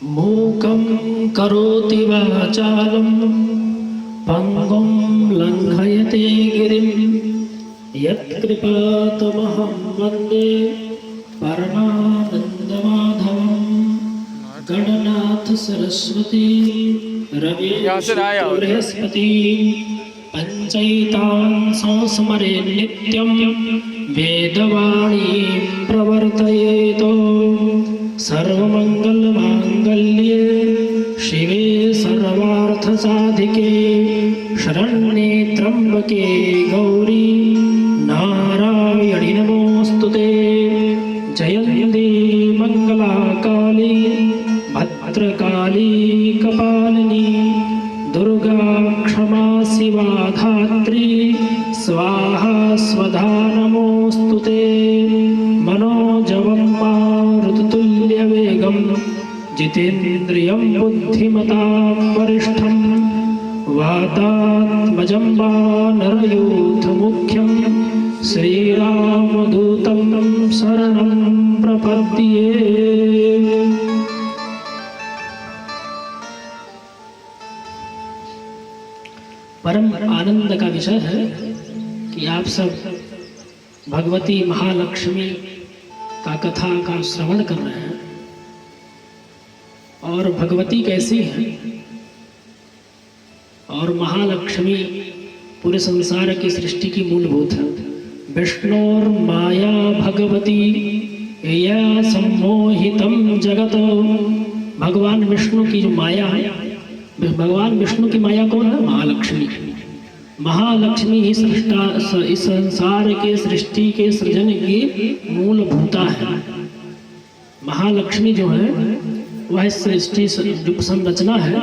मूकं करोति वाचालं पङ्गुं लङ्घयते गिरिं यत्कृपातमहं वन्दे परमानन्दमाधवं। गणनाथ सरस्वती रवि बृहस्पति पंचैतान् संस्मरे नित्यं वेदवाणीं प्रवर्तयेत्। सर्वमङ्गलमाङ्गल्ये शिवे सर्वार्थसाधिके शरण्ये त्र्यम्बके गौरी नारायणि नमोऽस्तुते। जयन्ती मङ्गलाकाली भद्रकाली कपालिनी दुर्गा क्षमा शिवा धात्री स्वाहा स्वधा नमोऽस्तुते। मनोजवं मारुततुल्यवेगं जितेन्द्रियं बुद्धिमतां वरिष्ठं वातात्मजं वानरयूथमुख्यं श्रीरामदूतं शरणं प्रपद्ये। परम आनंद का विषय है कि आप सब भगवती महालक्ष्मी का कथा का श्रवण कर रहे हैं। और भगवती कैसी है और महालक्ष्मी पूरे संसार की सृष्टि की मूलभूत है। विष्णोर माया भगवती या सम्मोहितम जगत। भगवान विष्णु की जो माया है, भगवान विष्णु की माया कौन है? महालक्ष्मी। महालक्ष्मी ही सृष्टा इस संसार के सृष्टि के सृजन की मूलभूता है। महालक्ष्मी जो है वह सृष्टि जो संरचना है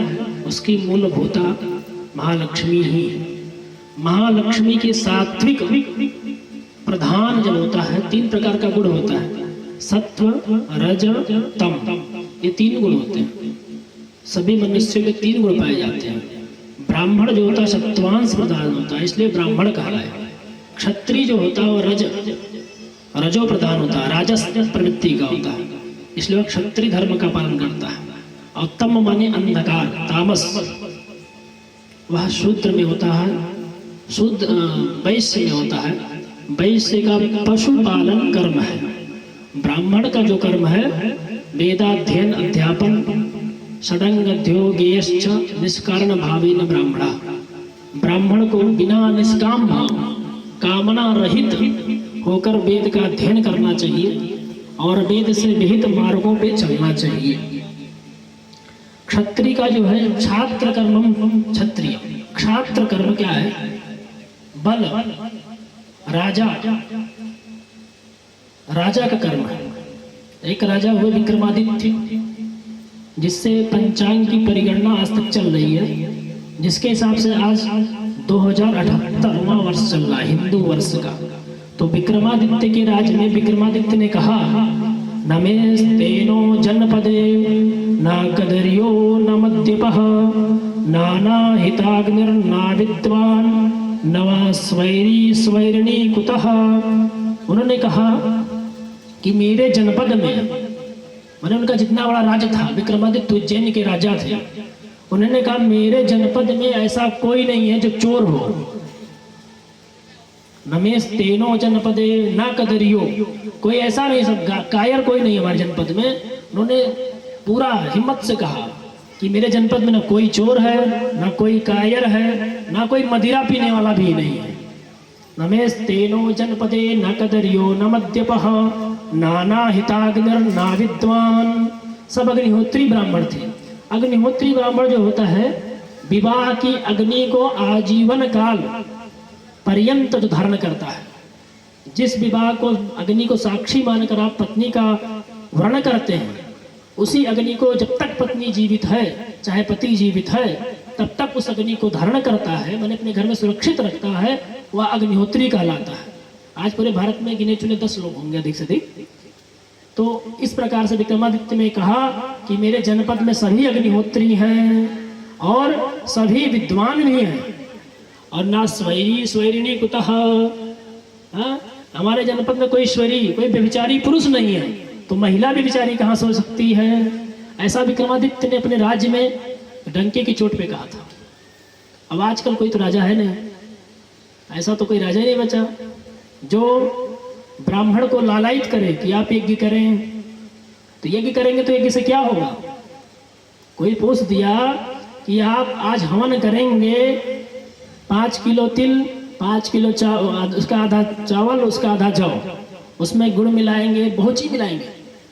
उसकी मूलभूता महालक्ष्मी ही है। महालक्ष्मी के सात्विक प्रधान जब होता है, 3 प्रकार का गुण होता है, सत्व रज तम, ये 3 गुण होते हैं। सभी मनुष्य में 3 गुण पाए जाते हैं। ब्राह्मण जो होता है सत्वांश प्रधान होता है, इसलिए ब्राह्मण कहा है। क्षत्रिय जो होता है वो रजो प्रधान होता है, राजस प्रवृत्ति का होता है, इसलिए वह क्षत्रिय धर्म का पालन करता है। और तम माने अंधकार, तामस, वह शूद्र में होता है, शुद्ध वैश्य में होता है। वैश्य का पशुपालन कर्म है। ब्राह्मण का जो कर्म है वेदाध्ययन अध्यापन षडंगध्योगेश्च निष्कारण भावेन ब्राह्मणा। ब्राह्मण को बिना निष्काम भाव, कामना रहित होकर वेद का अध्ययन करना चाहिए और वेद से विहित मार्गों पे चलना चाहिए। क्षत्रिय का जो है छात्र कर्म, क्षत्रिय क्षात्र कर्म क्या है? बल, राजा का कर्म है। एक राजा हुए विक्रमादित्य, जिससे पंचांग की परिगणना आज तक चल रही है, जिसके हिसाब से आज 2078वां वर्ष चल रहा है हिंदू वर्ष का। तो विक्रमादित्य के राज में विक्रमादित्य ने कहा, नमेस्तेनो जनपदे न कदर्यो न मद्यपः नाना हिताग्निर्ना विद्वान नवा स्वैरी स्वैरिणी कुतः। उन्होंने कहा कि मेरे जनपद में, मैंने उनका जितना बड़ा राज्य था, विक्रमादित्य उज्जैन के राजा थे, उन्होंने कहा मेरे जनपद में ऐसा कोई नहीं है जो चोर हो। नमेस्तेनो जनपदे ना कदरियो, कोई ऐसा नहीं, सब कायर कोई नहीं हमारे जनपद में। उन्होंने पूरा हिम्मत से कहा कि मेरे जनपद में ना कोई चोर है, ना कोई कायर है, ना कोई मदिरा पीने वाला भी नहीं है। नमेस्तेनो जनपदे न कदरियो न मद्यपः नाना हिताग्निर्ना विद्वान। सब अग्निहोत्री ब्राह्मण थे। अग्निहोत्री ब्राह्मण जो होता है विवाह की अग्नि को आजीवन काल पर्यंत जो धारण करता है। जिस विवाह को अग्नि को साक्षी मानकर आप पत्नी का व्रण करते हैं, उसी अग्नि को जब तक पत्नी जीवित है, चाहे पति जीवित है, तब तक उस अग्नि को धारण करता है, मैंने अपने घर में सुरक्षित रखता है, वह अग्निहोत्री कहलाता है। आज पूरे भारत में गिने चुने 10 लोग होंगे अधिक से अधिक। तो इस प्रकार से विक्रमादित्य ने कहा कि मेरे जनपद में सभी अग्निहोत्री हैं और सभी विद्वान भी हैं, और ना स्वैरी स्वैरिणी कुतः, हमारे जनपद में कोई ईश्वरी, कोई व्यभिचारी पुरुष नहीं है, तो महिला व्यभिचारी कहाँ से हो सकती है? ऐसा विक्रमादित्य ने अपने राज्य में डंके की चोट पे कहा था। अब आजकल कोई तो राजा है नहीं, ऐसा तो कोई राजा ही नहीं बचा जो ब्राह्मण को लालायित करे कि आप यज्ञ करें। तो यज्ञ करेंगे तो यज्ञ से क्या होगा? कोई पूछ दिया कि आप आज हवन करेंगे, 5 किलो तिल, 5 किलो उसका आधा चावल, उसका आधा जौ, उसमें गुड़ मिलाएंगे, बहुत चीज मिलाएंगे,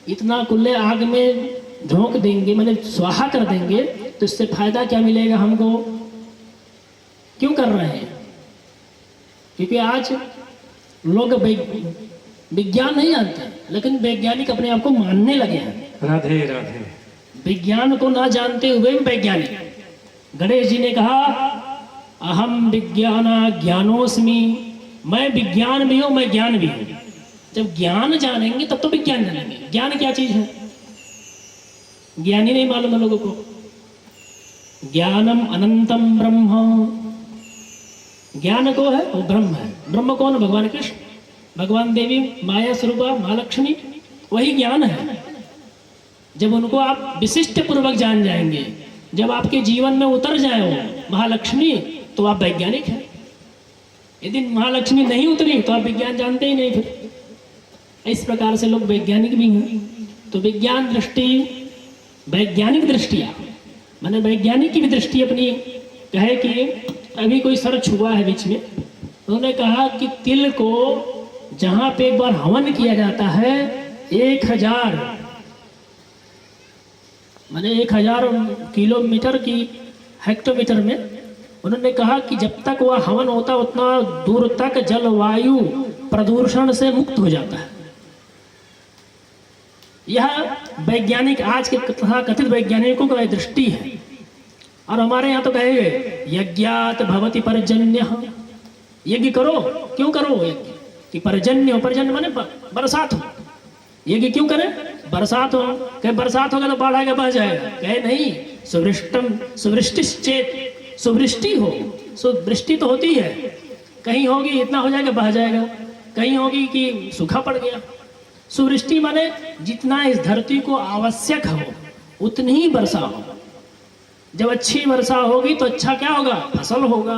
इतना कुल्ले आग में झोंक देंगे, मैंने स्वाहा कर देंगे, तो इससे फायदा क्या मिलेगा हमको? क्यों कर रहे हैं? क्योंकि आज लोग विज्ञान नहीं जानते, लेकिन वैज्ञानिक अपने आप को मानने लगे हैं। राधे राधे। विज्ञान को ना जानते हुए वैज्ञानिक। गणेश जी ने कहा अहम विज्ञाना ज्ञानोस्मि, मैं विज्ञान भी हूं, मैं ज्ञान भी हूं। जब ज्ञान जानेंगे तब तो विज्ञान जानेंगे। ज्ञान क्या चीज है? ज्ञान ही नहीं मालूम है लोगों को। ज्ञानम अनंतम ब्रह्म, ज्ञान को है वो ब्रह्म है। ब्रह्म कौन? भगवान कृष्ण, भगवान देवी, माया स्वरूपा महालक्ष्मी, वही ज्ञान है। जब उनको आप विशिष्ट पूर्वक जान जाएंगे, जब आपके जीवन में उतर जाए वो महालक्ष्मी, तो आप वैज्ञानिक हैं। यदि महालक्ष्मी नहीं उतरी तो आप विज्ञान जानते ही नहीं। फिर इस प्रकार से लोग वैज्ञानिक भी हैं। तो विज्ञान दृष्टि, वैज्ञानिक दृष्टिया, मैंने वैज्ञानिक की भी दृष्टि अपनी कहे कि अभी कोई सर्च हुआ है बीच में, उन्होंने कहा कि तिल को जहां पे एक बार हवन किया जाता है 1000 किलोमीटर की हेक्टोमीटर में, उन्होंने कहा कि जब तक वह हवन होता उतना दूर तक जलवायु प्रदूषण से मुक्त हो जाता है। यह वैज्ञानिक, आज के तथा कथित वैज्ञानिकों का दृष्टि है। और हमारे यहाँ तो कहेंगे यज्ञात भवति पर्जन्य, यज्ञ करो। क्यों करो यज्ञ? कि पर्जन्य, पर्जन्य माने बरसात हो। यज्ञ क्यों करें? बरसात हो। कहे बरसात होगा तो बाढ़ आएगा, बह जाएगा। कहे नहीं, सुवृष्टम सुवृष्टिश्चेत, सुवृष्टि हो, सुवृष्टि तो होती है, कहीं होगी इतना हो जाएगा बह जाएगा, कहीं होगी कि सूखा पड़ गया। सुवृष्टि माने जितना इस धरती को आवश्यक हो उतनी ही वर्षा हो। जब अच्छी वर्षा होगी तो अच्छा क्या होगा? फसल होगा।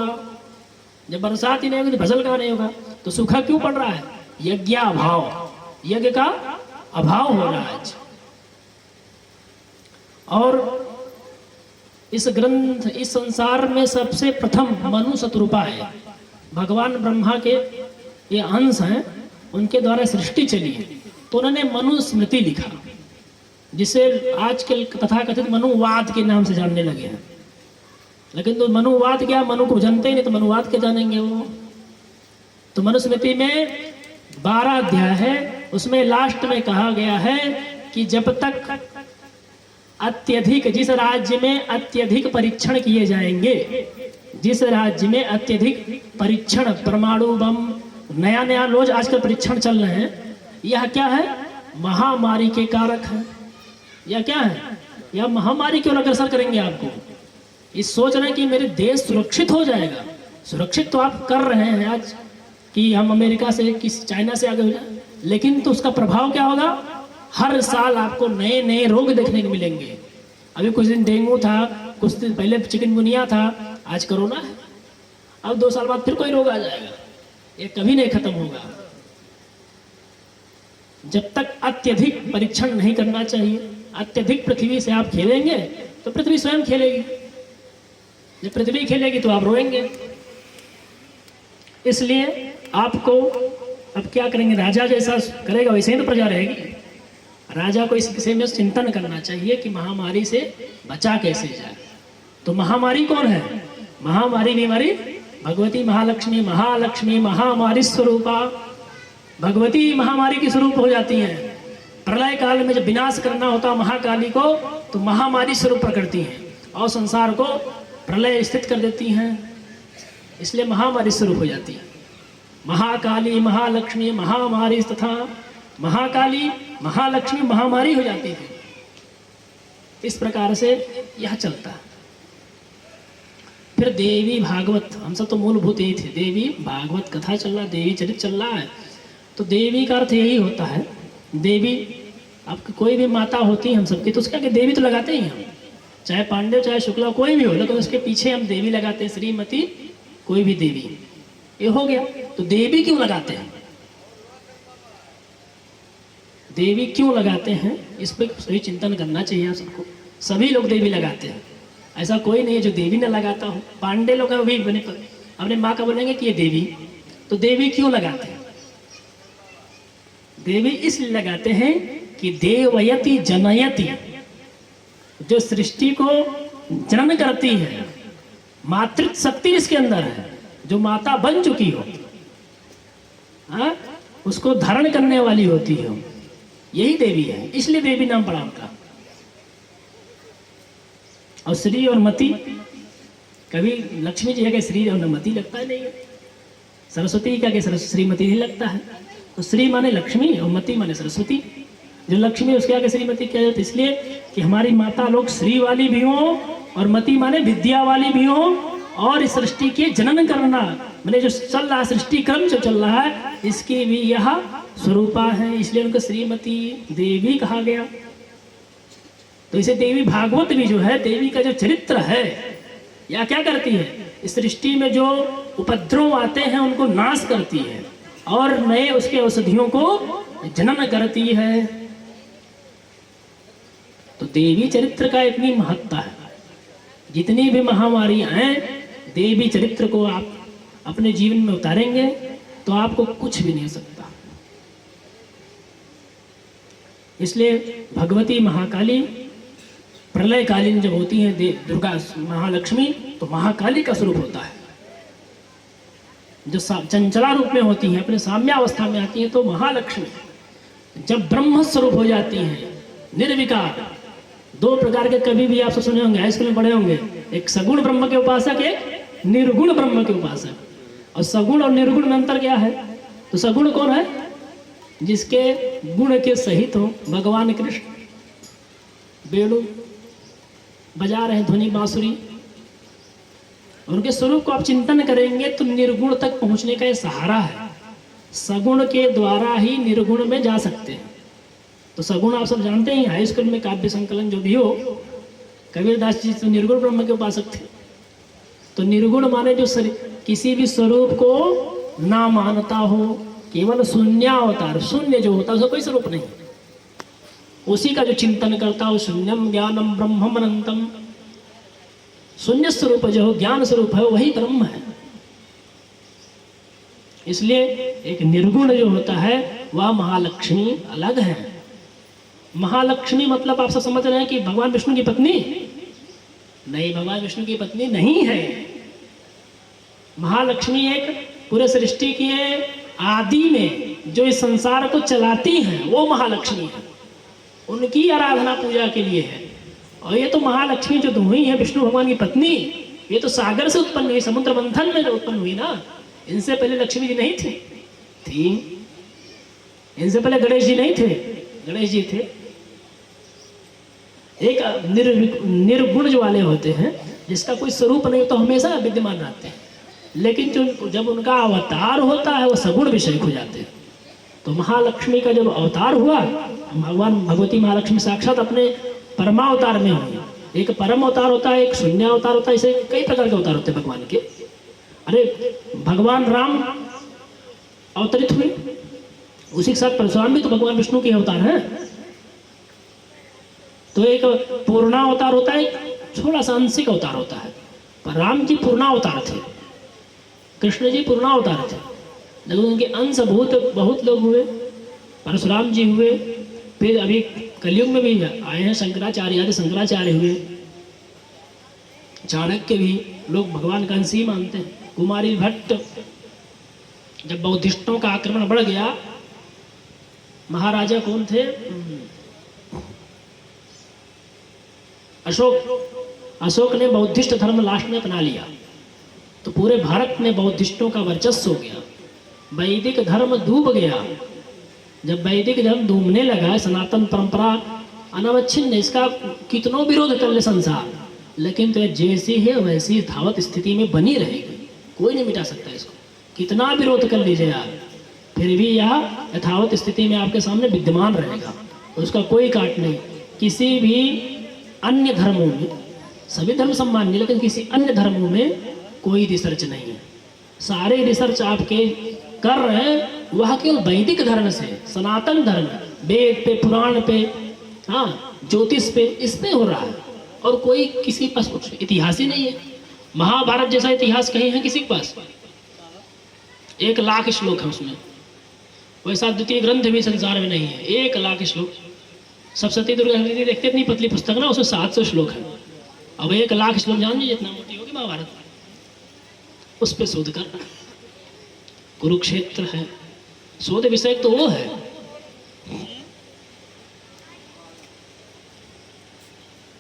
जब बरसात ही नहीं होगी तो फसल का नहीं होगा। तो सूखा क्यों पड़ रहा है? यज्ञाभाव, यज्ञ का अभाव हो रहा है आज। और इस ग्रंथ, इस संसार में सबसे प्रथम मनु शतरूपा है। भगवान ब्रह्मा के ये अंश हैं, उनके द्वारा सृष्टि चली है। तो उन्होंने मनु स्मृति लिखा, जिसे आजकल तथाकथित मनुवाद के नाम से जानने लगे हैं। लेकिन तो मनुवाद क्या? मनु को जानते ही नहीं तो मनुवाद क्या जानेंगे वो? तो मनुस्मृति में 12 अध्याय है, उसमें लास्ट में कहा गया है कि जब तक अत्यधिक, जिस राज्य में अत्यधिक परीक्षण किए जाएंगे, जिस राज्य में अत्यधिक परीक्षण, परमाणु बम, नया नया रोज आजकल परीक्षण चल रहे हैं, यह क्या है? महामारी के कारक है। यह क्या है? यह महामारी क्यों अग्रसर करेंगे आपको? इस सोच रहे हैं कि मेरे देश सुरक्षित हो जाएगा। सुरक्षित तो आप कर रहे हैं आज कि हम अमेरिका से, किस चाइना से आगे हो जाए, लेकिन तो उसका प्रभाव क्या होगा? हर साल आपको नए नए रोग देखने को मिलेंगे। अभी कुछ दिन डेंगू था, कुछ दिन पहले चिकनगुनिया था, आज कोरोना है। अब 2 साल बाद फिर कोई रोग आ जाएगा। ये कभी नहीं खत्म होगा। जब तक अत्यधिक परीक्षण नहीं करना चाहिए। अत्यधिक पृथ्वी से आप खेलेंगे तो पृथ्वी स्वयं खेलेगी। जब पृथ्वी खेलेगी तो आप रोएंगे। इसलिए आपको अब क्या करेंगे? राजा जैसा करेगा वैसे ही तो प्रजा रहेगी। राजा को इस विषय में चिंतन करना चाहिए कि महामारी से बचा कैसे जाए। तो महामारी कौन है? महामारी बीमारी भगवती महालक्ष्मी, महालक्ष्मी महामारी स्वरूपा भगवती महामारी की स्वरूप हो जाती हैं। प्रलय काल में जब विनाश करना होता महाकाली को, तो महामारी स्वरूप प्रकटती हैं और संसार को प्रलय स्थित कर देती हैं। इसलिए महामारी स्वरूप हो जाती है। महाकाली, महालक्ष्मी, महामारी तथा महाकाली, महालक्ष्मी, महामारी हो जाती है। इस प्रकार से यह चलता है। फिर देवी भागवत, हम सब तो मूलभूत यही थे। देवी भागवत कथा चल रहा, देवी चरित्र चल रहा है। तो देवी का अर्थ यही होता है, देवी आपकी कोई भी माता होती है हम सबकी, तो उसके आगे देवी तो लगाते ही हम, चाहे पांडव चाहे शुक्ला कोई भी हो, लेकिन उसके पीछे हम देवी लगाते हैं, श्रीमती कोई भी देवी, ये हो गया। तो देवी क्यों लगाते हैं, देवी क्यों लगाते हैं, इस पर सही चिंतन करना चाहिए आप सबको। सभी लोग देवी लगाते हैं, ऐसा कोई नहीं है जो देवी न लगाता हो। पांडे लोग भी अपने माँ का बोलेंगे कि ये देवी, तो देवी क्यों लगाते हैं, देवी इसलिए लगाते हैं कि देवयति जनयति, जो सृष्टि को जनन करती है, मातृत्व शक्ति इसके अंदर है, जो माता बन चुकी हो, हाँ, उसको धारण करने वाली होती हो, यही देवी है, इसलिए देवी नाम पड़ा उनका। और श्री और मति, कभी लक्ष्मी जी है कि श्री और मति लगता है नहीं है, सरस्वती का कि श्रीमती नहीं लगता है। तो श्री माने लक्ष्मी और मति माने सरस्वती, जो लक्ष्मी उसके आगे श्रीमती किया जाता है, इसलिए कि हमारी माता लोग श्री वाली भी हो और मति माने विद्या वाली भी हो, और इस सृष्टि के जनन करना मैंने जो चल रहा है, सृष्टि क्रम जो चल रहा है, इसकी भी यह स्वरूपा है, इसलिए उनको श्रीमती देवी कहा गया। तो इसे देवी भागवत भी जो है, देवी का जो चरित्र है, या क्या करती है, इस सृष्टि में जो उपद्रव आते हैं उनको नाश करती है और नए उसके औषधियों को जनन करती है। तो देवी चरित्र का इतनी महत्ता है, जितनी भी महामारी हैं, देवी चरित्र को आप अपने जीवन में उतारेंगे तो आपको कुछ भी नहीं हो सकता। इसलिए भगवती महाकाली प्रलयकालीन जब होती है, दुर्गा महालक्ष्मी, तो महाकाली का स्वरूप होता है। जो चंचला रूप में होती हैं, अपने साम्यावस्था में आती हैं, तो महालक्ष्मी जब ब्रह्म स्वरूप हो जाती हैं, निर्विकार, दो प्रकार के कभी भी आप सब सुने होंगे, हाई स्कूल में पढ़े होंगे, एक सगुण ब्रह्म के उपासक, एक निर्गुण ब्रह्म के उपासक। और सगुण और निर्गुण में अंतर क्या है, तो सगुण कौन है, जिसके गुण के सहित हो, भगवान कृष्ण बेणु बजा रहे ध्वनि बांसुरी, उनके स्वरूप को आप चिंतन करेंगे तो निर्गुण तक पहुंचने का ये सहारा है। सगुण के द्वारा ही निर्गुण में जा सकते हैं। तो सगुण आप सब जानते हैं, हाई स्कूल में काव्य संकलन जो भी हो, कबीरदास जी तो निर्गुण ब्रह्म के उपासक थे। तो निर्गुण माने जो किसी भी स्वरूप को ना मानता हो, केवल शून्यावतार, शून्य जो होता है उसका कोई स्वरूप नहीं, उसी का जो चिंतन करता हो, शून्यम ज्ञानम ब्रह्मम अनंतम, शून्य स्वरूप जो ज्ञान स्वरूप है वही ब्रह्म है। इसलिए एक निर्गुण जो होता है वह महालक्ष्मी अलग है। महालक्ष्मी मतलब आप सब समझ रहे हैं कि भगवान विष्णु की पत्नी नहीं, भगवान विष्णु की पत्नी नहीं है। महालक्ष्मी एक पूरे सृष्टि की आदि में जो इस संसार को चलाती है वो महालक्ष्मी है, उनकी आराधना पूजा के लिए है। और ये तो महालक्ष्मी जो हुई है विष्णु भगवान की पत्नी, ये तो सागर से उत्पन्न हुई, समुद्र मंथन में जो उत्पन्न हुई ना, इनसे पहले लक्ष्मी जी नहीं थी, इनसे पहले गणेश जी नहीं थे, गणेश जी थे। एक निर्गुण जो वाले होते हैं, जिसका कोई स्वरूप नहीं तो हमेशा विद्यमान रहते हैं, लेकिन जो जब उनका अवतार होता है वो सगुण विषय हो जाते हैं। तो महालक्ष्मी का जब अवतार हुआ, भगवान भगवती महालक्ष्मी साक्षात अपने परमावतार में हुई। एक परम अवतार होता है, एक शून्य अवतार होता है, ऐसे कई प्रकार के अवतार होते हैं भगवान के। अरे भगवान राम अवतरित हुए, उसी के साथ परशुराम भी तो भगवान विष्णु के अवतार हैं। तो एक पूर्णावतार होता है, थोड़ा सा आंशिक अवतार होता है। पर राम जी पूर्णावतार थे, कृष्ण जी पूर्णावतार थे, लेकिन उनके अंश बहुत लोग हुए। परशुराम जी हुए, फिर अभी कलयुग में भी आए हैं शंकराचार्य, आदि शंकराचार्य हुए, चाणक्य भी लोग भगवान का अंश ही मानते हैं। कुमारी भट्ट, जब बौद्धिस्टों का आक्रमण बढ़ गया, महाराजा कौन थे, अशोक ने बौद्धिस्ट धर्म लास्ट में अपना लिया, तो पूरे भारत में बौद्धिस्टों का वर्चस्व हो गया, वैदिक धर्म डूब गया। जब वैदिक धर्म डूबने लगा, सनातन परंपरा अनवच्छिन्न, इसका कितनों विरोध कर ले संसार, लेकिन तो जैसी है वैसी धावत स्थिति में बनी रहेगी, कोई नहीं मिटा सकता इसको। कितना विरोध कर लीजिए आप, फिर भी यह यथावत स्थिति में आपके सामने विद्यमान रहेगा। उसका कोई काट नहीं। किसी भी अन्य धर्मों में, सभी धर्म सम्मान्य, लेकिन किसी अन्य धर्मों में कोई रिसर्च नहीं है। सारे रिसर्च आपके कर रहे हैं वह केवल वैदिक धर्म से, सनातन धर्म, वेद पे, पुराण पे, हाँ, ज्योतिष पे, इस पे हो रहा है। और कोई किसी पास इतिहास ही नहीं है। महाभारत जैसा इतिहास कहीं है किसी के पास? 1,00,000 श्लोक है उसमें। वैसा द्वितीय ग्रंथ भी संसार में नहीं है। 1,00,000 श्लोक। सप्तशती दुर्गा देखते इतनी पतली पुस्तक ना, उसमें 700 श्लोक है। अब 1,00,000 श्लोक जान लीजिए इतना मोटी होगी महाभारत, उस पर शोध करना। कुरुक्षेत्र है, शोध विषय तो वो है।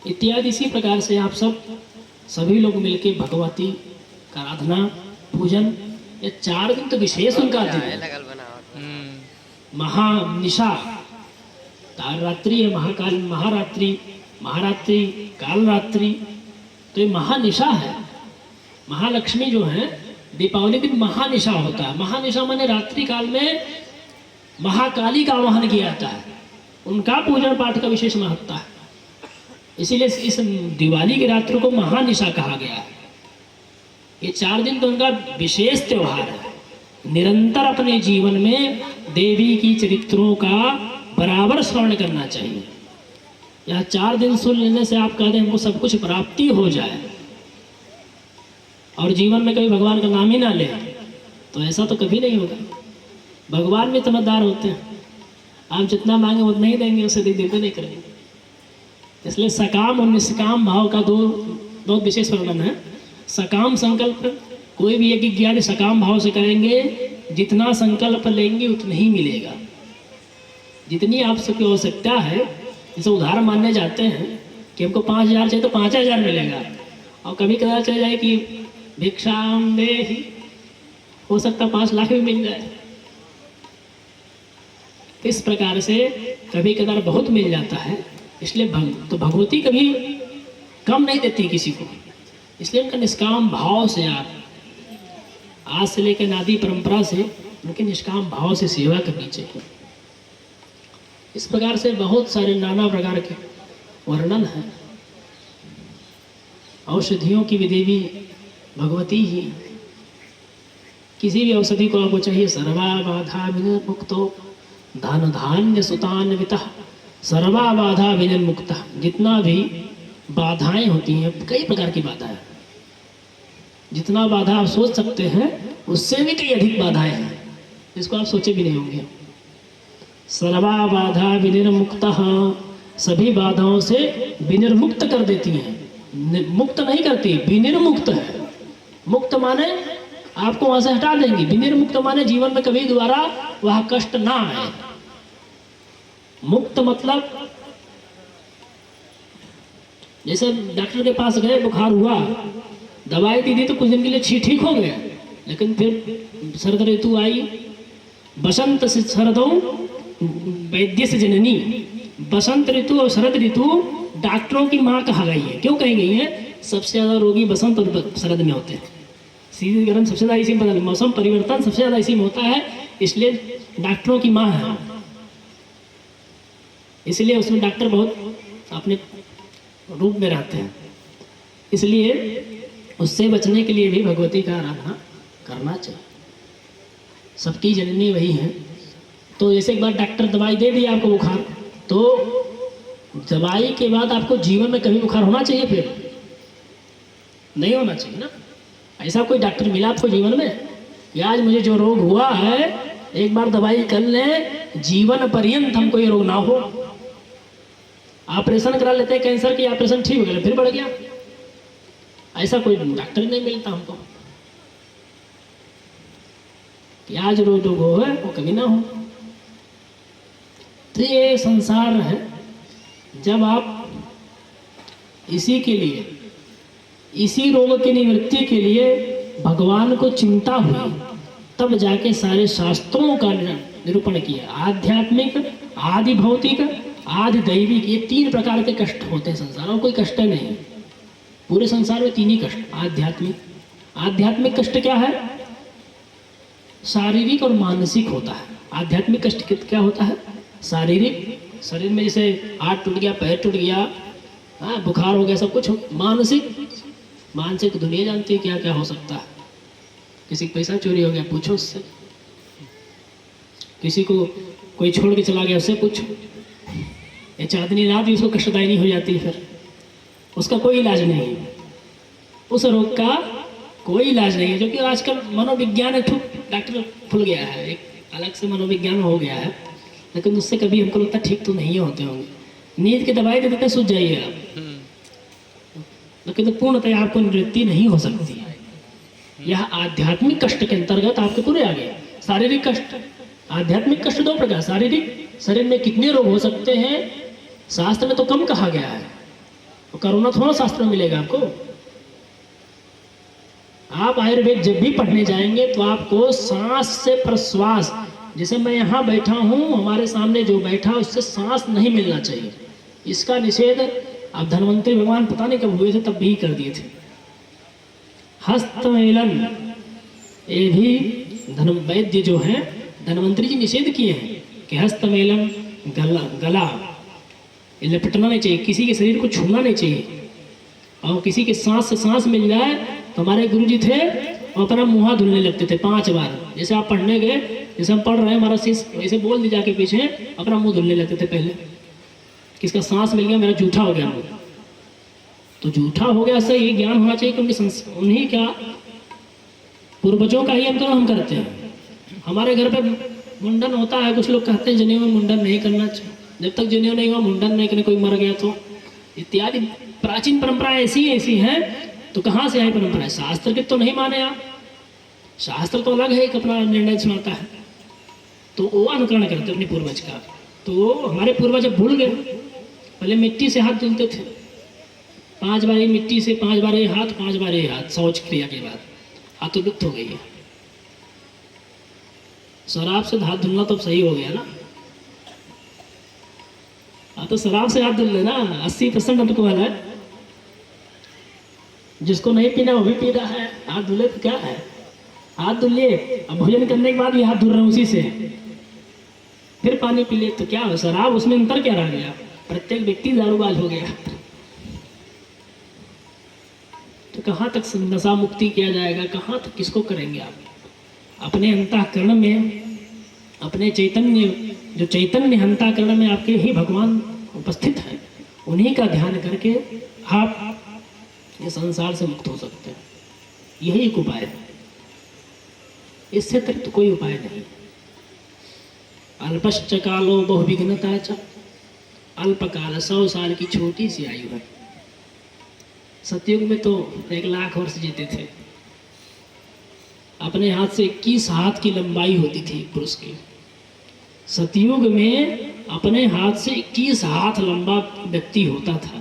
इत्यादि इसी प्रकार से आप सभी लोग मिलके भगवती का आराधना, पूजन, ये 4 दिन तो विशेष उनका दिन है। महानिशा, रात्रि है, महाकाल, महारात्रि, कालरात्रि, तो ये महानिशा है। महालक्ष्मी जो है, दीपावली दिन महानिशा होता है। महानिशा माने रात्रि काल में महाकाली का आवाहन किया जाता है, उनका पूजन पाठ का विशेष महत्ता है। इसीलिए इस दिवाली की रात्रि को महानिशा कहा गया है। ये 4 दिन तो उनका विशेष त्योहार है। निरंतर अपने जीवन में देवी की चरित्रों का बराबर स्मरण करना चाहिए। यह 4 दिन सुन लेने से आप कहते हैं हमको सब कुछ प्राप्ति हो जाए और जीवन में कभी भगवान का नाम ही ना ले, तो ऐसा तो कभी नहीं होगा। भगवान भी समझदार होते हैं, आप जितना मांगे उतना ही देंगे, उसे देते नहीं करेंगे। इसलिए सकाम और निष्काम भाव का दो विशेष वर्णन है। सकाम संकल्प, कोई भी एक ज्ञान सकाम भाव से करेंगे, जितना संकल्प लेंगे उतना ही मिलेगा। जितनी आपकी आवश्यकता है, जैसे उदाहरण मानने जाते हैं कि हमको 5,000 चाहिए तो 5,000 मिलेगा, और कभी कदार चल जाए कि भिक्षाम देहि, हो सकता 5 लाख भी मिल जाए। इस प्रकार से कभी कदार बहुत मिल जाता है। इसलिए तो भगवती कभी कम नहीं देती किसी को। इसलिए उनका निष्काम भाव से, आप आज से लेकर नादी परंपरा से उनके निष्काम भाव से सेवा करनी चाहिए। इस प्रकार से बहुत सारे नाना प्रकार के वर्णन है। औषधियों की भी देवी भगवती ही। किसी भी औषधि को आपको चाहिए, सर्वा बाधा विनिर्मुक्तो धन धान्य सुतान्वितः, सर्वा बाधा विनिर्मुक्तः। जितना भी बाधाएं होती हैं, कई प्रकार की बाधाएं, जितना बाधा आप सोच सकते हैं उससे भी कई अधिक बाधाएं हैं, जिसको आप सोचे भी नहीं होंगे। सर्वा बाधा विनिर्मुक्तः, सभी बाधाओं से विनिर्मुक्त कर देती हैं। मुक्त नहीं करती, विनिर्मुक्त है। मुक्त माने आपको वहां से हटा देंगी, विनिर्मुक्त माने जीवन में कभी दोबारा वह कष्ट ना आए। मुक्त मतलब जैसे डॉक्टर के पास गए, बुखार हुआ, दवाई दी तो कुछ दिन के लिए ठीक हो गया, लेकिन फिर शरद ऋतु आई, बसंत से शरदों वैद्य से जननी। बसंत ऋतु और शरद ऋतु डॉक्टरों की माँ कहा गई है। क्यों कही गई है? सबसे ज़्यादा रोगी बसंत और शरद में होते हैं। शीत गर्म सबसे ज़्यादा इसी में, मौसम परिवर्तन सबसे ज़्यादा इसी में होता है, इसलिए डॉक्टरों की माँ है। इसलिए उसमें डॉक्टर बहुत अपने रूप में रहते हैं। इसलिए उससे बचने के लिए भी भगवती का आराधना करना चाहिए। सबकी जननी वही है। तो जैसे एक बार डॉक्टर दवाई दे दी आपको बुखार, तो दवाई के बाद आपको जीवन में कभी बुखार होना चाहिए? फिर नहीं होना चाहिए ना। ऐसा कोई डॉक्टर मिला आपको जीवन में कि आज मुझे जो रोग हुआ है, एक बार दवाई कर लें, जीवन पर्यंत हमको ये रोग ना हो। ऑपरेशन करा लेते हैं कैंसर की, ऑपरेशन ठीक हो गया, फिर बढ़ गया। ऐसा कोई डॉक्टर नहीं मिलता हमको कि आज रोग हो है वो कभी ना हो। तो ये संसार है। जब आप इसी के लिए, इसी रोग की निवृत्ति के लिए भगवान को चिंता हुई, तब जाके सारे शास्त्रों का निरूपण किया। आध्यात्मिक, आदि भौतिक, आदि दैविक, ये 3 प्रकार के कष्ट होते हैं संसार में। कोई कष्ट नहीं, पूरे संसार में 3 ही कष्ट। आध्यात्मिक कष्ट क्या है? शारीरिक और मानसिक होता है। आध्यात्मिक कष्ट क्या होता है? शारीरिक, शरीर में जैसे हाथ टूट गया, पैर टूट गया, हाँ बुखार हो गया, सब कुछ मानसिक दुनिया जानती है क्या क्या हो सकता है। किसी का पैसा चोरी हो गया, पूछो उससे। किसी को कोई छोड़ के चला गया, उससे पूछो। ये चांदनी रात भी उसको कष्टदायी हो जाती है, फिर उसका कोई इलाज नहीं है, उस रोग का कोई इलाज नहीं है। जो कि आजकल मनोविज्ञान एक डॉक्टर खुल गया है, एक अलग से मनोविज्ञान हो गया है, लेकिन उससे कभी हमको लगता है ठीक तो नहीं होते होंगे। नींद की दवाई दे देते सूझ जाइए आप, लेकिन तो पूर्णतः आपको निवृत्ति नहीं हो सकती है। यह आध्यात्मिक कष्ट के अंतर्गत आपके पूरे आ गए। शारीरिक कष्ट, आध्यात्मिक कष्ट दो प्रकार। शारीरिक, शरीर में कितने रोग हो सकते हैं शास्त्र में तो कम कहा गया है, तो कोरोना थोड़ा शास्त्र में मिलेगा आपको। आप आयुर्वेद जब भी पढ़ने जाएंगे तो आपको सांस से प्रश्वास, जैसे मैं यहाँ बैठा हूँ, हमारे सामने जो बैठा उससे सांस नहीं मिलना चाहिए, इसका निषेध अब धन्वंतरी भगवान पता नहीं कब हुए थे तब भी कर दिए थे। हस्तमेलन, ये भी वैद्य जो है धन्वंतरी जी निषेध किए हैं कि हस्तमेलन, गला ये लपटना नहीं चाहिए, किसी के शरीर को छूना नहीं चाहिए। और किसी के सांस से सांस मिल जाए तो हमारे गुरु जी थे और अपना मुँह धुलने लगते थे 5 बार। जैसे आप पढ़ने गए, जैसे हम पढ़ रहे हैं, हमारा शिष्य ऐसे बोल दी जाके पीछे अपना मुंह धुलने लगते थे पहले। किसका सांस मिल गया, मेरा जूठा हो गया मुँह, तो जूठा हो गया, ऐसा ये ज्ञान होना चाहिए कि उन्हीं क्या पूर्वजों का ही हम करते हैं। हमारे घर पे मुंडन होता है, कुछ लोग कहते हैं जनेऊ में मुंडन नहीं करना चाहिए, जब तक जनेऊ नहीं हुआ मुंडन नहीं करने, कोई मर गया तो, इत्यादि प्राचीन परंपराएं ऐसी हैं। तो कहाँ से आई परंपरा? शास्त्र के तो नहीं माने आप, शास्त्र तो अलग है, एक अपना निर्णय सुनाता है, तो वो अनुकरण करते अपने पूर्वज का। तो हमारे पूर्वज भूल गए, पहले मिट्टी से हाथ धुलते थे, 5 बार मिट्टी से, 5 बार हाथ, 5 बार हाथ, शौच क्रिया के बाद हाथ तो लुप्त हो गई है। शराब से हाथ धुलना तो सही हो गया ना, तो शराब से हाथ धुल लेना, 80% अल्कोहल है, जिसको नहीं पीना वो भी पी रहा है, हाथ धुले तो क्या है, हाथ धुल लिए। अब भोजन करने के बाद भी हाथ धुल रहे हैं उसी से, फिर पानी पी ले तो क्या हो, शराब उसमें अंतर क्या रह गया, प्रत्येक व्यक्ति दारूबाज हो गया। तो कहाँ तक नशा मुक्ति किया जाएगा, कहाँ तक किसको करेंगे आप? अपने अंतःकरण में, अपने चैतन्य, जो चैतन्य अंतःकरण में आपके ही भगवान उपस्थित है, उन्हीं का ध्यान करके आप ये संसार से मुक्त हो सकते हैं। यही एक उपाय है, इससे अतिरिक्त तो कोई उपाय नहीं। अल्पश्च कालो बहुविघ्नता च, अल्पकाल 100 साल की छोटी सी आयु है। सतयुग में तो 1 लाख वर्ष जीते थे, अपने हाथ से 21 हाथ की लंबाई होती थी पुरुष की। सतयुग में अपने हाथ से 21 हाथ लंबा व्यक्ति होता था।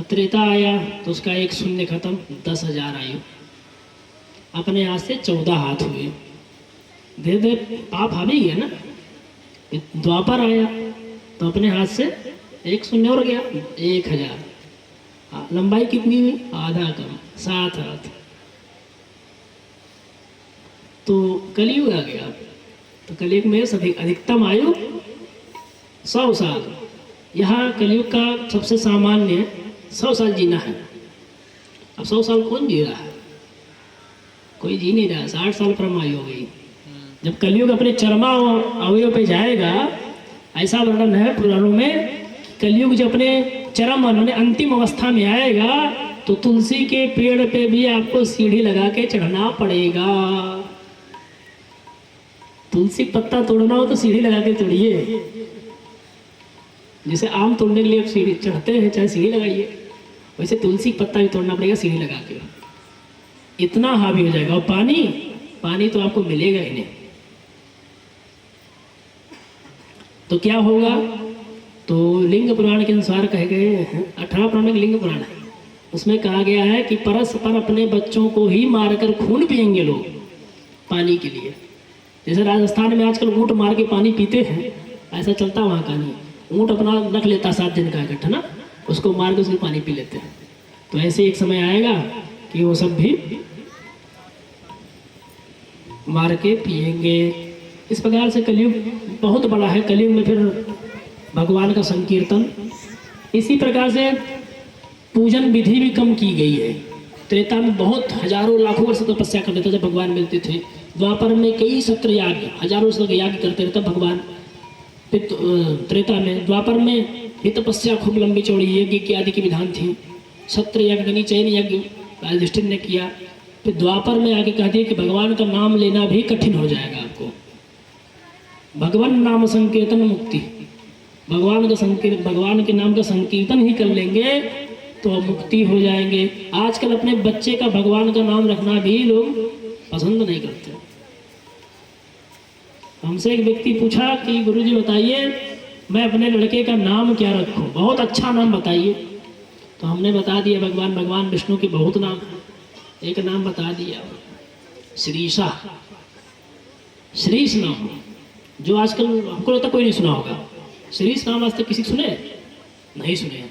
त्रेता आया तो उसका 1 शून्य खत्म, 10,000 आयु, अपने हाथ से 14 हाथ हुए, धीरे धीरे पाप हावी गया ना। द्वापर आया तो अपने हाथ से 1 शून्य और गया, 1000। लंबाई कितनी हुई, आधा कम, 7 हाथ। तो कलयुग आ गया, तो कलयुग में अधिकतम आयु 100 साल। यहाँ कलयुग का सबसे सामान्य 100 साल जीना है। अब 100 साल कौन जी रहा है? कोई जी नहीं रहा, 60 साल परमायु हो गई। जब कलयुग अपने चरमा अवयव पे जाएगा, ऐसा वर्णन है पुराणों में, कलयुग जब अपने चरम माने अंतिम अवस्था में आएगा तो तुलसी के पेड़ पे भी आपको सीढ़ी लगा के चढ़ना पड़ेगा। तुलसी पत्ता तोड़ना हो तो सीढ़ी लगा के तोड़िए, जैसे आम तोड़ने के लिए सीढ़ी चढ़ते हैं, चाहे सीढ़ी लगाइए, वैसे तुलसी पत्ता भी तोड़ना पड़ेगा सीढ़ी लगा के। इतना हावी हो जाएगा। और पानी तो आपको मिलेगा ही नहीं। तो क्या होगा? तो लिंग पुराण के अनुसार कहे गए हैं, 18 पुराण में लिंग पुराण है, उसमें कहा गया है कि परस्पर अपने बच्चों को ही मारकर खून पिएंगे लोग पानी के लिए। जैसे राजस्थान में आजकल ऊँट मार के पानी पीते हैं, ऐसा चलता वहाँ का नहीं। ऊँट अपना रख लेता 7 दिन का इकट्ठा ना, उसको मार के उसमें पानी पी लेते हैं। तो ऐसे एक समय आएगा कि वो सब भी मार के पिएंगे। इस प्रकार से कलयुग बहुत बड़ा है। कलयुग में फिर भगवान का संकीर्तन, इसी प्रकार से पूजन विधि भी कम की गई है। त्रेता में बहुत हजारों लाखों वर्ष तपस्या करते थे जब भगवान मिलते थे। द्वापर में कई सत्र याग, हजारों वर्ष तक याग करते रहते भगवान। त्रेता में, द्वापर में भी तपस्या खूब लंबी चौड़ी यज्ञ की आदि की विधान थी। सत्र यज्ञ, चयन यज्ञ युधिष्ठिर ने किया। फिर द्वापर में आगे कह दिया कि भगवान का नाम लेना भी कठिन हो जाएगा आपको। भगवान नाम संकीर्तन मुक्ति, भगवान के नाम का संकीर्तन ही कर लेंगे तो मुक्ति हो जाएंगे। आजकल अपने बच्चे का भगवान का नाम रखना भी लोग पसंद नहीं करते। हमसे एक व्यक्ति पूछा कि गुरुजी बताइए मैं अपने लड़के का नाम क्या रखूं, बहुत अच्छा नाम बताइए। तो हमने बता दिया भगवान विष्णु के बहुत नाम है, एक नाम बता दिया श्रीशा, श्रीश नाम, जो आजकल हमको लगता कोई नहीं सुना होगा। श्रीश नाम आज तक किसी सुने नहीं सुने,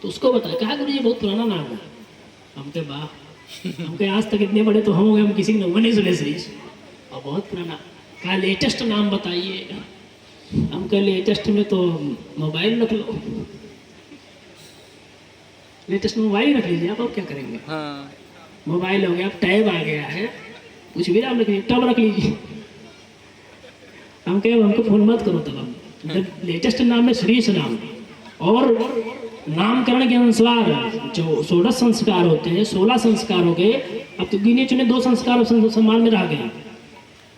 तो उसको बताया, कहा गुरुजी बहुत पुराना नाम है। हमके वाह, हमके आज तक इतने बड़े तो हम हो गए, हम किसी ने नहीं सुने श्रीश, और बहुत पुराना। कहा लेटेस्ट नाम बताइए। हम कह लेटेस्ट में तो मोबाइल रख लो, लेटेस्ट मोबाइल रख लीजिए आप, और क्या करेंगे। हाँ। मोबाइल हो गया, अब टैब आ गया है, कुछ भी नाम रख लीजिए, टैब रख लीजिए। हम कहे हमको फोन मत करो तब। हम जब लेटेस्ट नाम में श्रीश नाम, और नामकरण के अनुसार जो 16 संस्कार होते हैं, 16 संस्कार हो गए। अब तो गिने चुने 2 संस्कार सम्मान में रह गए,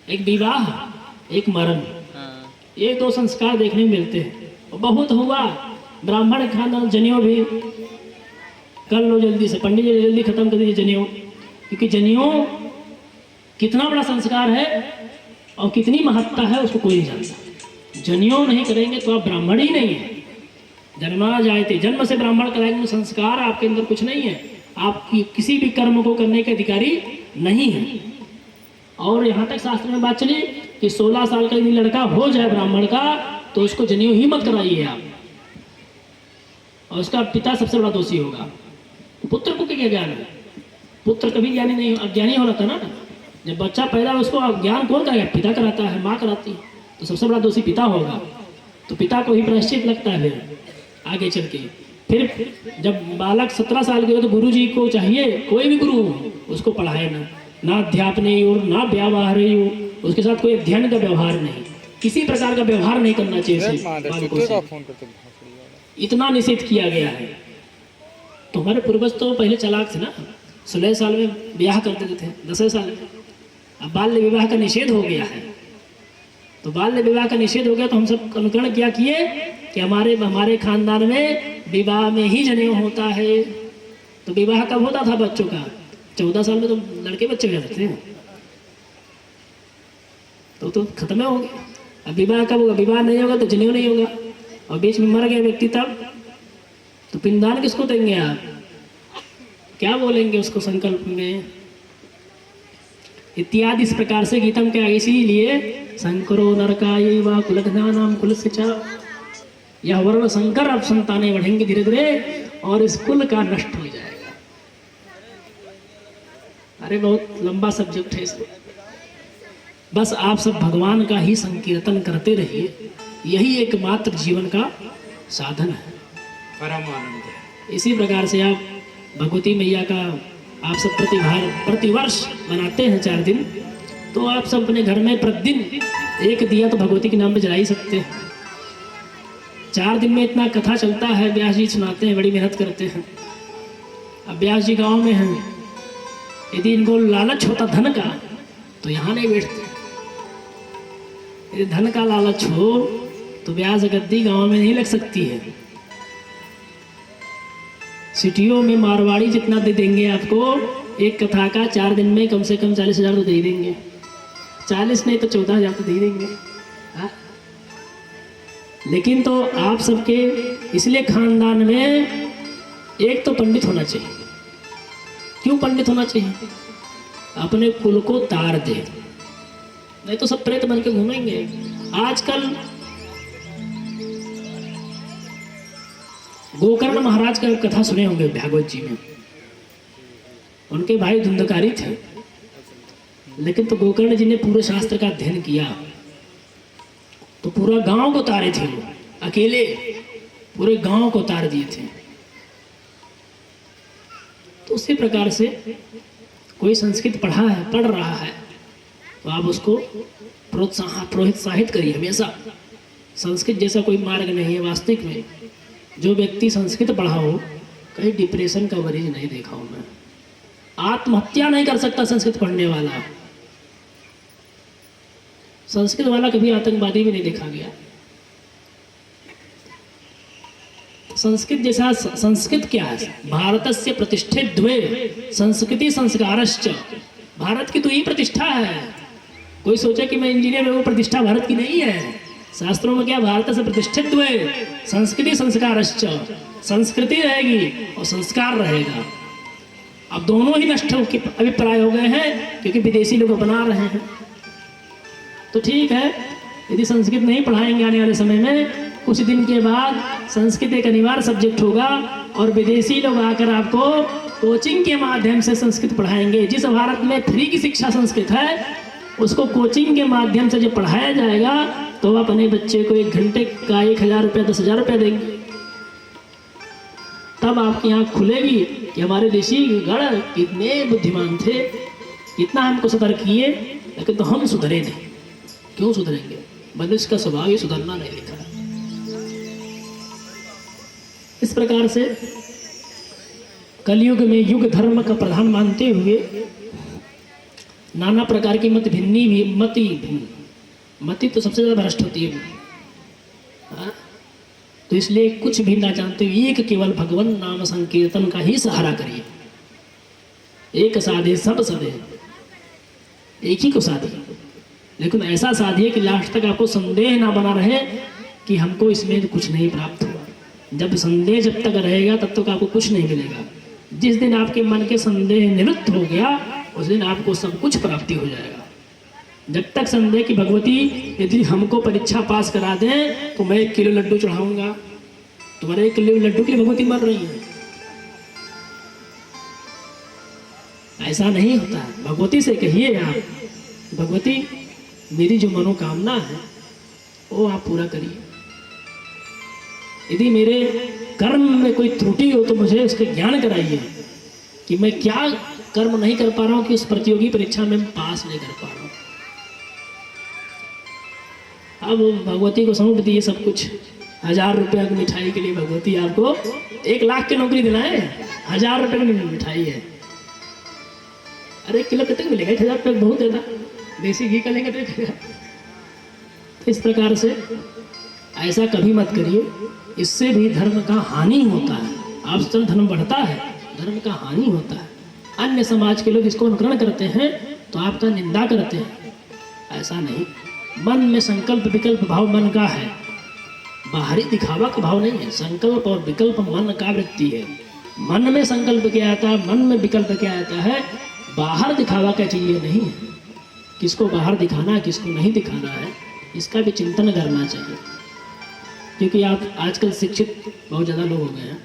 एक विवाह एक मरण, ये 2 संस्कार देखने में मिलते हैं। बहुत हुआ ब्राह्मण खानदान, जनेऊ भी कर लो जल्दी से, पंडित जी जल्दी खत्म कर दीजिए जनेऊ, क्योंकि जनेऊ कितना बड़ा संस्कार है और कितनी महत्ता है उसको कोई नहीं जानता। जनेऊ नहीं करेंगे तो आप ब्राह्मण ही नहीं है। जन्मा जायते, जन्म से ब्राह्मण कराएंगे, संस्कार आपके अंदर कुछ नहीं है, आप किसी भी कर्म को करने के अधिकारी नहीं है। और यहाँ तक शास्त्र में बात चली कि 16 साल का यदि लड़का हो जाए ब्राह्मण का तो उसको जनेऊ ही मत कराइए आप, और उसका पिता सबसे बड़ा दोषी होगा। पुत्र को क्या ज्ञान है, पुत्र कभी ज्ञानी नहीं, अज्ञानी हो रहा था ना। जब बच्चा पैदा हो उसको ज्ञान कौन करेगा, पिता कराता है, माँ कराती है, तो सबसे बड़ा दोषी पिता होगा। तो पिता को ही प्रायश्चित लगता है फिर आगे चल के। फिर जब बालक 17 साल के हो तो गुरु जी को चाहिए, कोई भी गुरु उसको पढ़ाए ना अध्यापन और ना व्यवहार हो, उसके साथ कोई अध्ययन का व्यवहार नहीं, किसी प्रकार का व्यवहार नहीं करना चाहिए। इतना निषेध किया गया है। तो हमारे पूर्वज तो पहले चालाक थे ना, 16 साल में ब्याह कर देते थे, 10 साल में। अब बाल्य विवाह का निषेध हो गया है, तो बाल्य विवाह का निषेध हो गया तो हम सब अनुकरण क्या किए कि हमारे खानदान में विवाह में ही जनेऊ होता है। तो विवाह कब होता था बच्चों का, 14 साल में तो लड़के बच्चे हो जाते थे, तो खत्म हो गया। अब विवाह कब होगा, विवाह नहीं होगा तो जनेऊ नहीं होगा, और बीच में मर गया व्यक्ति तब तो पिंडदान किसको देंगे आप, क्या बोलेंगे उसको संकल्प में इत्यादि। इस प्रकार से गीतम के आगे इसीलिए शंकरो नरकाय वा कुलघ्नानाम कुलस्य च, यह वर्ण शंकर अब संतानें बढ़ेंगे धीरे धीरे और इस कुल का नष्ट हो जाएगा। अरे बहुत लंबा सब्जेक्ट है इसमें, बस आप सब भगवान का ही संकीर्तन करते रहिए, यही एकमात्र जीवन का साधन है, परम आनंद है। इसी प्रकार से आप भगवती मैया का आप सब प्रतिवर्ष मनाते हैं 4 दिन, तो आप सब अपने घर में प्रतिदिन एक दिया तो भगवती के नाम पे जला ही सकते हैं। 4 दिन में इतना कथा चलता है, व्यास जी सुनाते हैं, बड़ी मेहनत करते हैं। अब व्यास जी गाँव में हैं, यदि इनको लालच होता धन का तो यहाँ नहीं बैठते। यदि धन का लालच हो तो व्यास गद्दी गाँव में नहीं लग सकती है। सिटियों में मारवाड़ी जितना दे देंगे आपको एक कथा का, 4 दिन में कम से कम 40,000 तो दे देंगे, 40 नहीं तो 14,000 तो दे देंगे। हाँ? लेकिन तो आप सबके इसलिए खानदान में एक तो पंडित होना चाहिए। क्यों पंडित होना चाहिए, अपने कुल को तार दे, नहीं तो सब प्रेत बन के घूमेंगे। आजकल गोकर्ण महाराज का कथा सुने होंगे भागवत जी में, उनके भाई धुंधकारी थे, लेकिन तो गोकर्ण जी ने पूरे शास्त्र का अध्ययन किया तो पूरा गांव को तारे थे, वो अकेले पूरे गांव को तार दिए थे। तो उसी प्रकार से कोई संस्कृत पढ़ रहा है तो आप उसको प्रोत्साहित करिए हमेशा। संस्कृत जैसा कोई मार्ग नहीं है वास्तविक में। जो व्यक्ति संस्कृत पढ़ा हो, कहीं डिप्रेशन का मरीज नहीं देखा हूं मैं। आत्महत्या नहीं कर सकता संस्कृत पढ़ने वाला। संस्कृत वाला कभी आतंकवादी भी नहीं देखा गया। संस्कृत जैसा संस्कृत क्या है? भारतस्य प्रतिष्ठे द्वे संस्कृति संस्कारश्च। भारत की तो यही प्रतिष्ठा है। कोई सोचे कि मैं इंजीनियर हूं, वो प्रतिष्ठा भारत की नहीं है। शास्त्रों में क्या? भारत से प्रतिष्ठित द्वे संस्कृति संस्कारश्च। संस्कृति रहेगी और संस्कार रहेगा। अब दोनों ही नष्ट हो के अभिप्राय हो गए हैं क्योंकि विदेशी लोग बना रहे हैं। तो ठीक है, यदि संस्कृत नहीं पढ़ाएंगे आने वाले समय में, कुछ दिन के बाद संस्कृत एक अनिवार्य सब्जेक्ट होगा और विदेशी लोग आकर आपको कोचिंग के माध्यम से संस्कृत पढ़ाएंगे। जिस भारत में फ्री की शिक्षा संस्कृत है, उसको कोचिंग के माध्यम से जब पढ़ाया जाएगा तो अपने बच्चे को 1 घंटे का 1000 रुपया 10,000 रुपया देंगे। तब आपकी आँख खुलेगी कि हमारे ऋषि गण कितने बुद्धिमान थे, कितना हमको सतर्क किए, लेकिन तो हम सुधरे नहीं। क्यों सुधरेंगे? मनुष्य का स्वभाव ही सुधरना नहीं लिखा है। इस प्रकार से कलयुग में युग धर्म का प्रधान मानते हुए नाना प्रकार की मति तो सबसे ज्यादा भ्रष्ट होती है। तो इसलिए कुछ भी ना जानते हुए एक केवल भगवान नाम संकीर्तन का ही सहारा करिए। एक साधे सब सदे, एक ही को साधिए, लेकिन ऐसा साधिए कि लास्ट तक आपको संदेह ना बना रहे कि हमको इसमें कुछ नहीं प्राप्त हुआ। जब संदेह जब तक रहेगा तब तक आपको कुछ नहीं मिलेगा। जिस दिन आपके मन के संदेह निवृत्त हो गया, उस दिन आपको सब कुछ प्राप्ति हो जाएगा। जब तक संदेह कि भगवती यदि हमको परीक्षा पास करा दें तो मैं 1 किलो लड्डू चढ़ाऊंगा, तुम्हारे 1 किलो लड्डू के लिए भगवती मर रही है, ऐसा नहीं होता है। भगवती से कहिए आप, भगवती मेरी जो मनोकामना है वो आप पूरा करिए। यदि मेरे कर्म में कोई त्रुटि हो तो मुझे उसके ज्ञान कराइए कि मैं क्या कर्म नहीं कर पा रहा हूं कि उस प्रतियोगी परीक्षा में पास नहीं कर पा रहा हूं। अब भगवती को सौंप दिए सब कुछ। 1000 रुपया की मिठाई के लिए भगवती आपको 1 लाख की नौकरी दिलाए, 1000 रुपये की मिठाई है। अरे 1 किलो कितने मिलेगा? 1000 रुपये बहुत ज्यादा, देसी घी का लेंगे तो 1000। तो इस प्रकार से ऐसा कभी मत करिए, इससे भी धर्म का हानि होता है। आपसे धर्म बढ़ता है, धर्म का हानि होता है। अन्य समाज के लोग इसको अनुकरण करते हैं तो आपका निंदा करते हैं। ऐसा नहीं। मन में संकल्प विकल्प भाव मन का है, बाहरी दिखावा का भाव नहीं है। संकल्प और विकल्प मन का वृत्ति है। मन में संकल्प क्या आता है, मन में विकल्प क्या आता है, बाहर दिखावा का चीज ये नहीं है। किसको बाहर दिखाना है, किसको नहीं दिखाना है, इसका भी चिंतन करना चाहिए। क्योंकि आप आजकल शिक्षित बहुत ज़्यादा लोग हो गए हैं,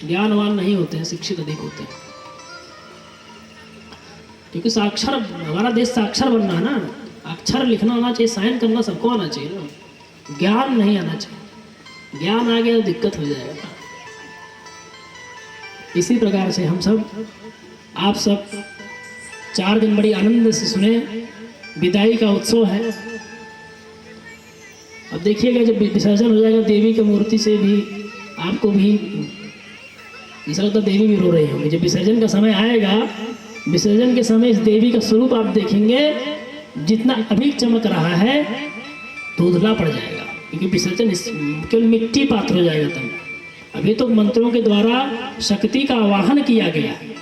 ज्ञानवान नहीं होते हैं, शिक्षित अधिक होते हैं। क्योंकि साक्षर, हमारा देश साक्षर बनना है ना, अक्षर लिखना आना चाहिए, साइन करना सबको आना चाहिए ना, ज्ञान नहीं आना चाहिए। ज्ञान आ गया तो दिक्कत हो जाएगा। इसी प्रकार से हम सब, आप सब 4 दिन बड़ी आनंद से सुने। विदाई का उत्सव है। अब देखिएगा जब विसर्जन हो जाएगा देवी की मूर्ति से भी आपको भी ऐसा लगता है देवी भी रो रही होंगी। जब विसर्जन का समय आएगा, विसर्जन के समय इस देवी का स्वरूप आप देखेंगे, जितना अभी चमक रहा है धुंधला पड़ जाएगा, क्योंकि विसर्जन केवल मिट्टी पात्र हो जाएगा। तब अभी तो मंत्रों के द्वारा शक्ति का आवाहन किया गया है।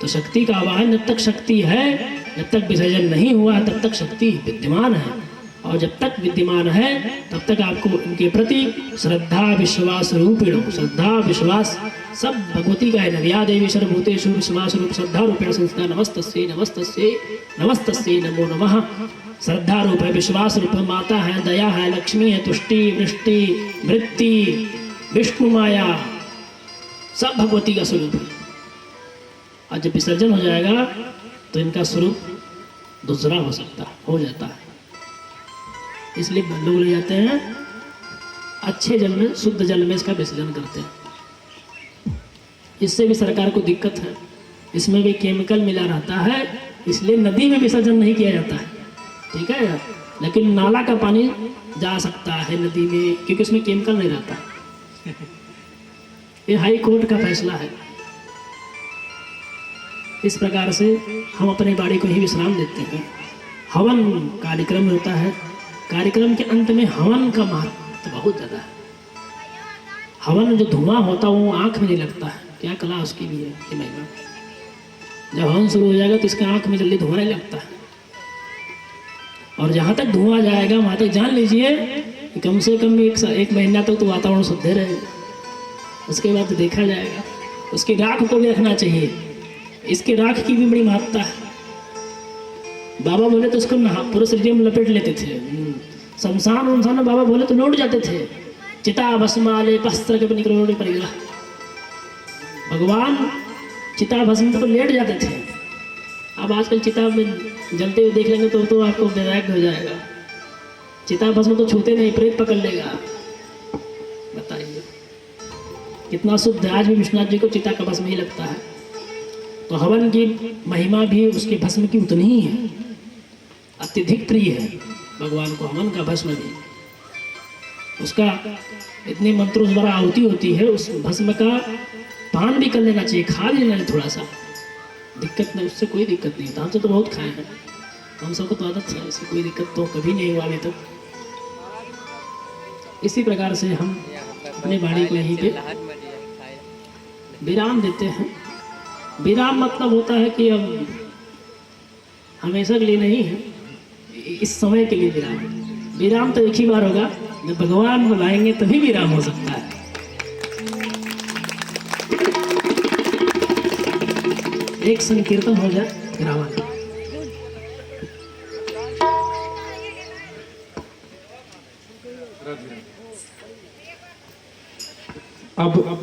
तो शक्ति का आवाहन जब तक शक्ति है, जब तक विसर्जन नहीं हुआ तब तक शक्ति विद्यमान है। और जब तक विद्यमान है तब तक आपको उनके प्रति श्रद्धा विश्वास रूपिणो, श्रद्धा विश्वास सब भगवती का है। नव्या देवी सर्वभूतेषु विश्वास रूप श्रद्धा रूपेण संस्था नमस्तस्यै नमस्तस्यै नमस्तस्यै नमो नमः। श्रद्धा रूप है, विश्वास रूप है, माता है, दया है, लक्ष्मी है, तुष्टि वृष्टि वृत्ति विष्णु माया सब भगवती का स्वरूप है। और जब विसर्जन हो जाएगा तो इनका स्वरूप दूसरा हो जाता है। इसलिए लोग ले जाते हैं अच्छे जल में, शुद्ध जल में इसका विसर्जन करते हैं। इससे भी सरकार को दिक्कत है, इसमें भी केमिकल मिला रहता है, इसलिए नदी में विसर्जन नहीं किया जाता है, ठीक है। लेकिन नाला का पानी जा सकता है नदी में, क्योंकि उसमें केमिकल नहीं रहता। ये हाई कोर्ट का फैसला है। इस प्रकार से हम अपने बाड़ी को ही विश्राम देते हैं। हवन कार्यक्रम होता है, कार्यक्रम के अंत में हवन का महत्व बहुत ज़्यादा है। हवन जो धुआं होता है वो आँख में नहीं लगता है, क्या कला उसकी भी है ये महिमा। जब हवन शुरू हो जाएगा तो इसके आँख में जल्दी धुआं नहीं लगता है, और जहाँ तक धुआं जाएगा वहाँ तक जान लीजिए कि कम से कम एक महीना तक तो वातावरण शुद्ध रहेगा। उसके बाद तो देखा जाएगा। उसकी राख को भी रखना चाहिए, इसके राख की भी बड़ी महत्ता है। बाबा बोले तो उसको पूरे शरीर में लपेट लेते थे। शमशान में बाबा बोले तो लौट जाते थे। चिता भस्म आले पस्त्र के निकलो पड़ेगा। भगवान चिता भस्म पर लेट जाते थे। अब आजकल चिता में जलते हुए देख लेंगे तो आपको वैराग्य हो जाएगा। चिता भस्म तो छूते नहीं, प्रेत पकड़ लेगा। बताइए कितना शुद्ध है। आज भी विश्वनाथ जी को चिता का भस्म ही लगता है। तो हवन की महिमा भी उसके भस्म की उतनी ही है, अत्यधिक प्रिय है भगवान को हवन का भस्म भी। उसका इतनी मंत्रों द्वारा आहुति होती है, उस भस्म का पान भी कर लेना चाहिए, खा लेना चाहिए थोड़ा सा, दिक्कत नहीं, उससे कोई दिक्कत नहीं। हमसे तो बहुत खाए हैं, हम सबको तो आदत है, उससे कोई दिक्कत तो कभी नहीं हुआ अभी तक। इसी प्रकार से हम अपने बाड़ी को यहीं पे विराम देते हैं। विराम मतलब होता है कि अब हमेशा के लिए नहीं है, इस समय के लिए विराम। विराम तो एक ही बार होगा, जब भगवान बुलाएंगे तभी विराम हो सकता है। एक संकीर्तन हो जाए विराम। अब